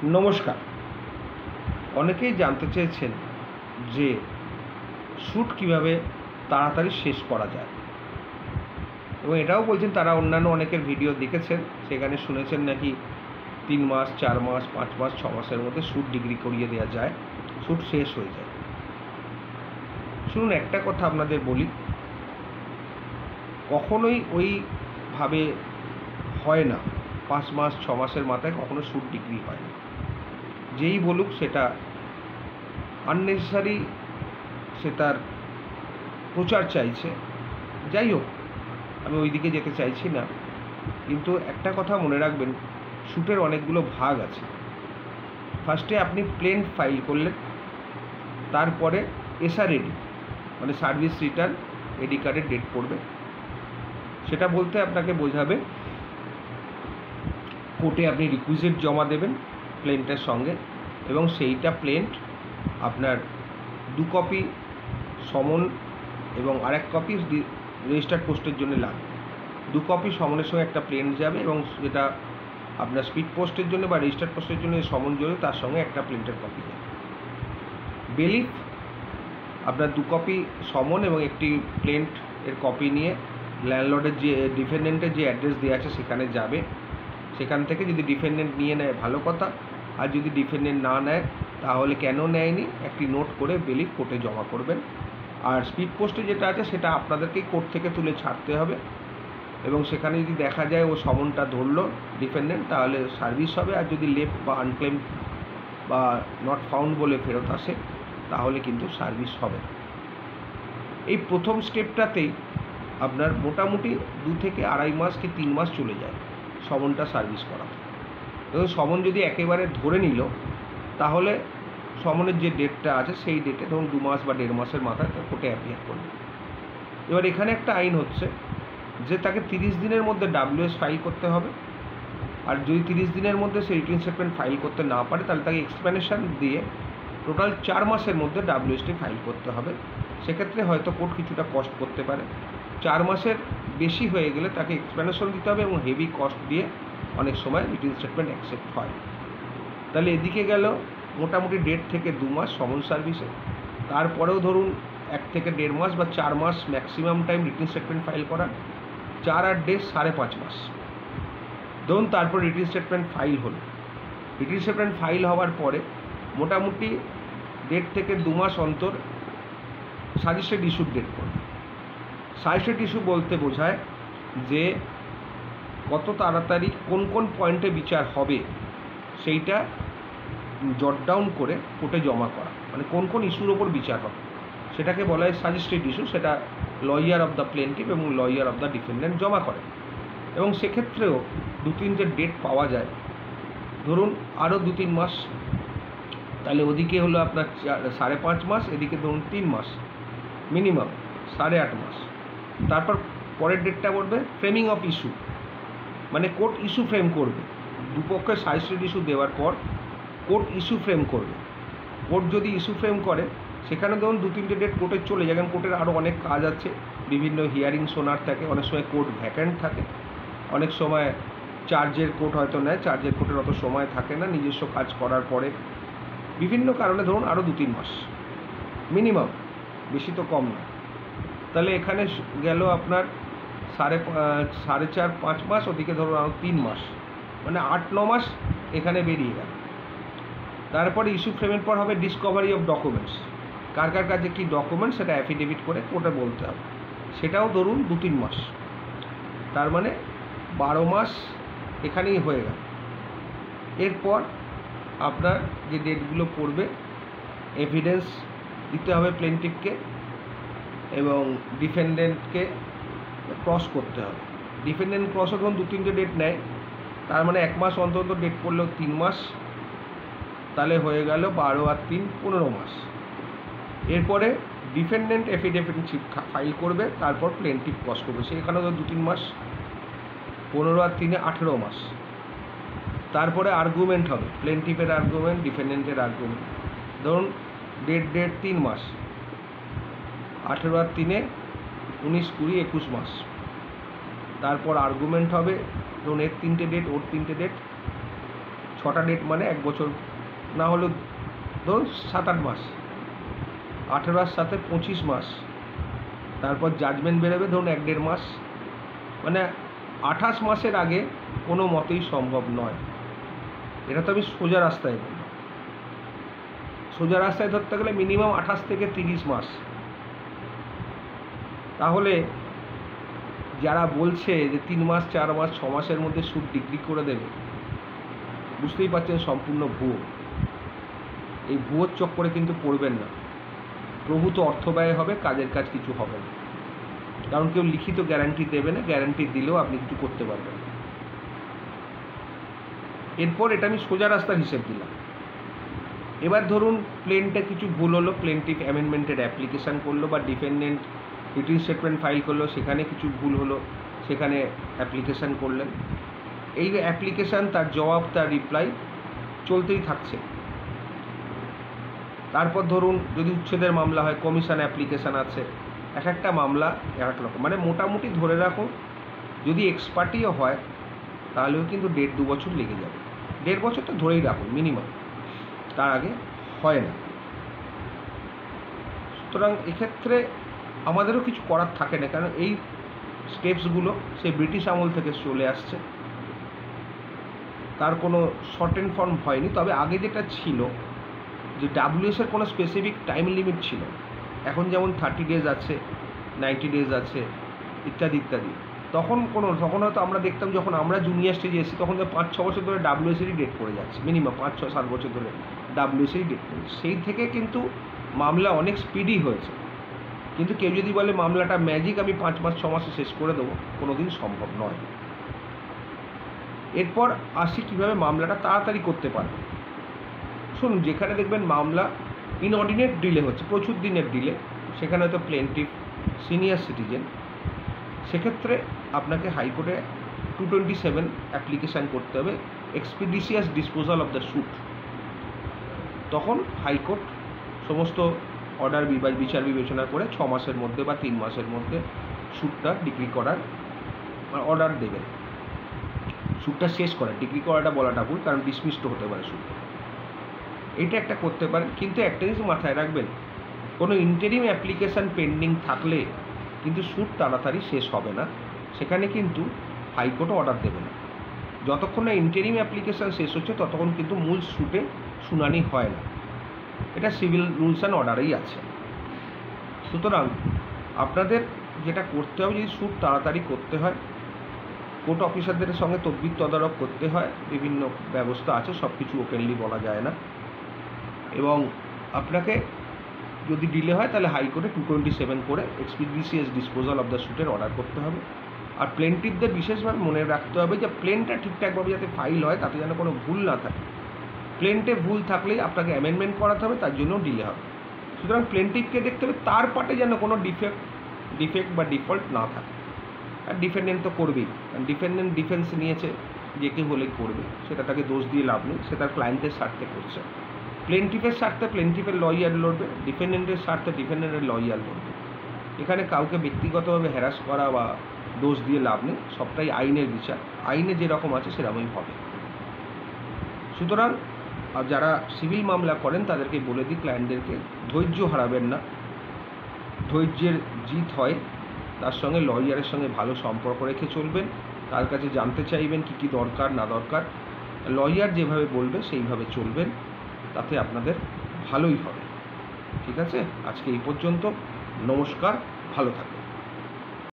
নমস্কার। অনেকেই জানতে চেয়েছেন যে শ্যুট কীভাবে তাড়াতাড়ি শেষ করা যায়, এবং এটাও বলছেন তারা অন্যান্য অনেকের ভিডিও দেখেছেন, সেখানে শুনেছেন নাকি 3 মাস, 4 মাস, 5 মাস, 6 মাসের মধ্যে শ্যুট ডিগ্রি করিয়ে দেওয়া যায়, শ্যুট শেষ হয়ে যায়। শুনুন, একটা কথা আপনাদের বলি, কখনোই ওইভাবে হয় না। 5 মাস 6 মাসের মাথায় কখনো শ্যুট ডিগ্রি হয় না। যেই বলুক সেটা আননেসেসারি, সে তার প্রচার চাইছে। যাই হোক, আমি ওই দিকে যেতে চাইছি না, কিন্তু একটা কথা মনে রাখবেন, শ্যুটের অনেকগুলো ভাগ আছে। ফার্স্টে আপনি প্লেন ফাইল করলেন, তারপরে এসআরএডি মানে সার্ভিস রিটার্ন এডি কার্ডের ডেট পড়বে। সেটা বলতে আপনাকে বোঝাবে কোর্টে আপনি রিকুইজিট জমা দেবেন প্লেনটার সঙ্গে, এবং সেইটা প্লেন আপনার 2 কপি সমন এবং আরেক কপি রেজিস্টার্ড পোস্টের জন্য লাগবে। 2 কপি সমনের সঙ্গে একটা প্লেন যাবে, এবং যেটা আপনার স্পিড পোস্টের জন্য বা রেজিস্টার্ড পোস্টের জন্য সমন যাবে, তার সঙ্গে একটা প্রিন্টের কপি যাবে। বেলিফ আপনার 2 কপি সমন এবং একটি প্লেন্ট এর কপি নিয়ে ল্যান্ডলর্ডের যে ডিফেন্ডেন্টের যে অ্যাড্রেস দেওয়া আছে সেখানে যাবে। সেখান থেকে যদি ডিফেন্ডেন্ট নিয়ে নেয় ভালো কথা, আর যদি ডিফেন্ডেন্ট না নেয় তাহলে কেন নেয়নি একটি নোট করে বেলিফ কোর্টে জমা করবেন। আর স্পিড পোস্টে যেটা আছে সেটা আপনাদেরকেই কোর্ট থেকে তুলে ছাড়তে হবে, এবং সেখানে যদি দেখা যায় ও সমনটা ধরলো ডিফেন্ডেন্ট, তাহলে সার্ভিস হবে। আর যদি লেফট বা আনক্লেম বা নট ফাউন্ড বলে ফেরত আসে, তাহলে কিন্তু সার্ভিস হবে। এই প্রথম স্টেপটাতেই আপনার মোটামুটি 2 থেকে 2.5 মাস কি 3 মাস চলে যায় সমনটা সার্ভিস করাতে। এবং সমন যদি একেবারে ধরে নিল, তাহলে সমনের যে ডেটটা আছে সেই ডেটে ধরুন 2 মাস বা 1.5 মাসের মাথায় তার কোর্টে অ্যাপিয়ার করবে। এবার এখানে একটা আইন হচ্ছে যে তাকে 30 দিনের মধ্যে ডাব্লিউএস ফাইল করতে হবে, আর যদি 30 দিনের মধ্যে সে রিটেন স্টেটমেন্ট ফাইল করতে না পারে, তাহলে তাকে এক্সপ্লেনেশন দিয়ে টোটাল 4 মাসের মধ্যে ডাব্লিউএসটি ফাইল করতে হবে। সেক্ষেত্রে হয়তো কোর্ট কিছুটা কস্ট করতে পারে। 4 মাসের বেশি হয়ে গেলে তাকে এক্সপ্লেনেশন দিতে হবে, এবং হেভি কস্ট দিয়ে অনেক সময় রিটেন স্টেটমেন্ট অ্যাকসেপ্ট হয়। তাহলে এদিকে গেল মোটামুটি 1.5 থেকে 2 মাস সমন সার্ভিসে। তারপরেও ধরুন 1 থেকে 1.5 মাস বা 4 মাস maximum time written statement file করা, 4 আর 1.5 5.5 মাস ধরুন। তারপর রিটেন স্টেটমেন্ট ফাইল হলো। রিটেন স্টেটমেন্ট ফাইল হওয়ার পরে মোটামুটি 1.5 থেকে 2 মাস অন্তর সাজেস্টেড ইস্যুর ডেট পড়বে। সাজেস্টেড ইস্যু বলতে বোঝায় যে কত তাড়াতাড়ি কোন কোন পয়েন্টে বিচার হবে সেইটা জট ডাউন করে কোর্টে জমা করা, মানে কোন কোন ইস্যুর ওপর বিচার হবে সেটাকে বলা হয় সাজেস্টেড ইস্যু। সেটা লয়ার অফ দ্য প্লেন্টিফ এবং লয়ার অফ দ্য ডিফেন্ডেন্ট জমা করে, এবং সেক্ষেত্রেও 2-3টে ডেট পাওয়া যায়। ধরুন আরও 2-3 মাস, তাহলে ওদিকে হলো আপনার 5.5 মাস, এদিকে ধরুন 3 মাস, মিনিমাম 8.5 মাস। তারপর পরের ডেটটা পড়বে ফ্রেমিং অফ ইস্যু, মানে কোর্ট ইস্যু ফ্রেম করবে। দুপক্ষের সাজেস্টেড ইস্যু দেওয়ার পর কোর্ট ইস্যু ফ্রেম করবে। কোর্ট যদি ইস্যু ফ্রেম করে, সেখানে ধরুন 2-3টে ডেট কোর্টে চলে যায়, কারণ কোর্টের আরও অনেক কাজ আছে, বিভিন্ন হিয়ারিং শোনার থাকে, অনেক সময় কোর্ট ভ্যাকেন্ট থাকে, অনেক সময় চার্জের কোর্ট হয়তো নেয়, চার্জের কোর্টের অত সময় থাকে না নিজস্ব কাজ করার পরে, বিভিন্ন কারণে ধরুন আরও 2-3 মাস মিনিমাম, বেশি তো কম না। তাহলে এখানে গেল আপনার 4.5-5 মাস, ওদিকে ধরুন আরও 3 মাস, মানে 8-9 মাস এখানে বেরিয়ে গেল। তারপরে ইস্যু ফ্রেমের পর হবে ডিসকভারি অফ ডকুমেন্টস, কার কার কাছে কী ডকুমেন্টস সেটা অ্যাফিডেভিট করে কোর্টে বলতে হবে, সেটাও ধরুন 2-3 মাস, তার মানে 12 মাস এখানেই হয়ে গেল। এরপর আপনার যে ডেটগুলো পড়বে, এভিডেন্স দিতে হবে প্লেন্টিফকে এবং ডিফেন্ডেন্টকে ক্রস করতে হবে। ডিফেন্ডেন্ট ক্রসও ধরুন 2-3টে ডেট নেয়, তার মানে 1 মাস অন্তত ডেট পড়লেও 3 মাস, তাহলে হয়ে গেল 12 আর 3 15 মাস। এরপরে ডিফেন্ডেন্ট এফিডেভিট ফাইল করবে, তারপর প্লেন্টিফ ক্রস করবে, সেখানেও 2-3 মাস, 15 আর 3 18 মাস। তারপরে আর্গুমেন্ট হবে, প্লেন্টিফের আর্গুমেন্ট, ডিফেন্ডেন্টের আর্গুমেন্ট, ধরুন 1.5 3 মাস, 18 আর 3 19 20 21 মাস। তারপর আর্গুমেন্ট হবে, ধরুন এর 3টে ডেট ওর 3টে ডেট, 6টা ডেট মানে 1 বছর না হলেও ধরুন 7-8 মাস, 18 আর 7 25 মাস, তারপর জাজমেন্ট বেরোবে ধরুন 1-1.5 মাস, মানে 28 মাসের আগে কোনো মতেই সম্ভব নয়। এটা তো আমি সোজা রাস্তায় বললাম। সোজা রাস্তায় ধরতে গেলে মিনিমাম 28 থেকে 30 মাস। তাহলে যারা বলছে যে 3 মাস 4 মাস 6 মাসের মধ্যে সুদ ডিগ্রি করে দেবে, বুঝতেই পারছেন সম্পূর্ণ ভুয়ো। এই ভুয়োর চক্করে কিন্তু পড়বেন না। প্রভূত অর্থ ব্যয় হবে, কাজের কাজ কিছু হবে না, কারণ কেউ লিখিত গ্যারান্টি দেবে না। গ্যারান্টি দিলেও আপনি কিছু করতে পারবেন না। এরপর এটা আমি সোজা রাস্তার হিসেব দিলাম। এবার ধরুন প্লেনটা কিছু ভুল হলো, প্লেনটিফ অ্যামেন্ডমেন্টের অ্যাপ্লিকেশান করলো বা ডিফেন্ডেন্ট রিটিন স্টেটমেন্ট ফাইল করলো, সেখানে কিছু ভুল হলো, সেখানে অ্যাপ্লিকেশান করলেন। এই অ্যাপ্লিকেশান, তার জবাব, তার রিপ্লাই চলতেই থাকছে। তারপর ধরুন যদি উচ্ছেদের মামলা হয়, কমিশন অ্যাপ্লিকেশান আছে, এক একটা মামলা এক এক রকম। মানে মোটামুটি ধরে রাখুন যদি এক্সপার্টিও হয় তাহলেও কিন্তু 1.5-2 বছর লেগে যাবে। 1.5 বছর তো ধরেই রাখুন মিনিমাম, তার আগে হয় না। সুতরাং এক্ষেত্রে আমাদেরও কিছু করার থাকে না, কারণ এই স্টেপসগুলো সেই ব্রিটিশ আমল থেকে চলে আসছে। তার কোনো শর্ট অ্যান্ড ফর্ম হয়নি। তবে আগে যেটা ছিল যে ডাব্লিউএসের কোনো স্পেসিফিক টাইম লিমিট ছিল। এখন যেমন 30 ডেজ আছে, 90 ডেজ আছে, ইত্যাদি ইত্যাদি। তখন হয়তো আমরা দেখতাম যখন আমরা জুনিয়র স্টেজে এসেছি তখন তো 5-6 বছর ধরে ডাব্লিউএসেরই ডেট পড়ে যাচ্ছে, মিনিমাম 5-6-7 বছর ধরে ডাব্লিউএসেরই ডেট পড়ে। সেই থেকে কিন্তু মামলা অনেক স্পিডি হয়েছে। কিন্তু কেউ যদি বলে মামলাটা ম্যাজিক আমি 5 মাস 6 মাসে শেষ করে দেবো, কোনো দিন সম্ভব নয়। এরপর আসি কীভাবে মামলাটা তাড়াতাড়ি করতে পারবে। শুনুন, যেখানে দেখবেন মামলা ইনঅর্ডিনেট ডিলে হচ্ছে, প্রচুর দিনের ডিলে, সেখানে হয়তো প্লেন্টিফ সিনিয়র সিটিজেন, সেক্ষেত্রে আপনাকে হাইকোর্টে 227 অ্যাপ্লিকেশান করতে হবে, এক্সপিডিশিয়াস ডিসপোজাল অফ দ্য স্যুট। তখন হাইকোর্ট সমস্ত অর্ডার বিচার বিবেচনা করে 6 মাসের মধ্যে বা 3 মাসের মধ্যে স্যুটটা ডিগ্রি করার অর্ডার দেবেন। স্যুটটা শেষ করার, ডিগ্রি করাটা বলাটা ভুল, কারণ ডিসমিসড হতে পারে স্যুট। এইটা একটা করতে পারেন। কিন্তু একটা জিনিস মাথায় রাখবেন, কোনো ইন্টারিম অ্যাপ্লিকেশান পেন্ডিং থাকলে কিন্তু স্যুট তাড়াতাড়ি শেষ হবে না, সেখানে কিন্তু হাইকোর্টও অর্ডার দেবে না। যতক্ষণ না ইন্টারিম অ্যাপ্লিকেশান শেষ হচ্ছে ততক্ষণ কিন্তু মূল স্যুটে শুনানি হয় না। এটা সিভিল রুলস অ্যান্ড অর্ডারেই আছে। সুতরাং আপনাদের যেটা করতে হবে, যদি স্যুট তাড়াতাড়ি করতে হয়, কোর্ট অফিসারদের সঙ্গে তদবির তদারক করতে হয়, বিভিন্ন ব্যবস্থা আছে, সব কিছু ওপেনলি বলা যায় না। এবং আপনাকে যদি ডিলে হয় তাহলে হাইকোর্টে 227 করে এক্সপিডিশিয়াস ডিসপোজাল অফ দ্য স্যুটের অর্ডার করতে হবে। আর প্লেন্টিফদের বিশেষভাবে মনে রাখতে হবে যে প্লেনটা ঠিকঠাকভাবে যাতে ফাইল হয়, তাতে যেন কোনো ভুল না থাকে। প্লেন্টে ভুল থাকলেই আপনাকে অ্যামেন্ডমেন্ট করাতে হবে, তার জন্য ডিলে হবে। সুতরাং প্লেন্টিফকে দেখতে হবে তার পার্টে যেন কোনো ডিফেক্ট বা ডিফল্ট না থাকে। আর ডিফেন্ডেন্ট তো করবেই, কারণ ডিফেন্ডেন্ট ডিফেন্স নিয়েছে, যে কেউ হলেই করবে, সেটা তাকে দোষ দিয়ে লাভ নেই, সে তার ক্লায়েন্টের স্বার্থে করছে। প্লেন্টিফের স্বার্থে প্লেন্টিফের লয়ার লড়বে, ডিফেন্ডেন্টের স্বার্থে ডিফেন্ডেন্টের লয়ার লড়বে। এখানে কাউকে ব্যক্তিগতভাবে হ্যারাস করা বা দোষ দিয়ে লাভ নেই, সবটাই আইনের বিচার, আইনে যেরকম আছে সেরকমই হবে। সুতরাং যারা সিভিল মামলা করেন তাদেরকে বলে দিই, ক্লায়েন্টদেরকে ধৈর্য হারাবেন না। ধৈর্যের জিত হয়, তার সঙ্গে লয়ারের সঙ্গে ভালো সম্পর্ক রেখে চলবেন, তার কাছে জানতে চাইবেন কী কী দরকার না দরকার, লয়ার যেভাবে বলবে সেইভাবে চলবেন, তাতে আপনাদের ভালোই হবে। ঠিক আছে, আজকে এই পর্যন্ত। নমস্কার, ভালো থাকবেন।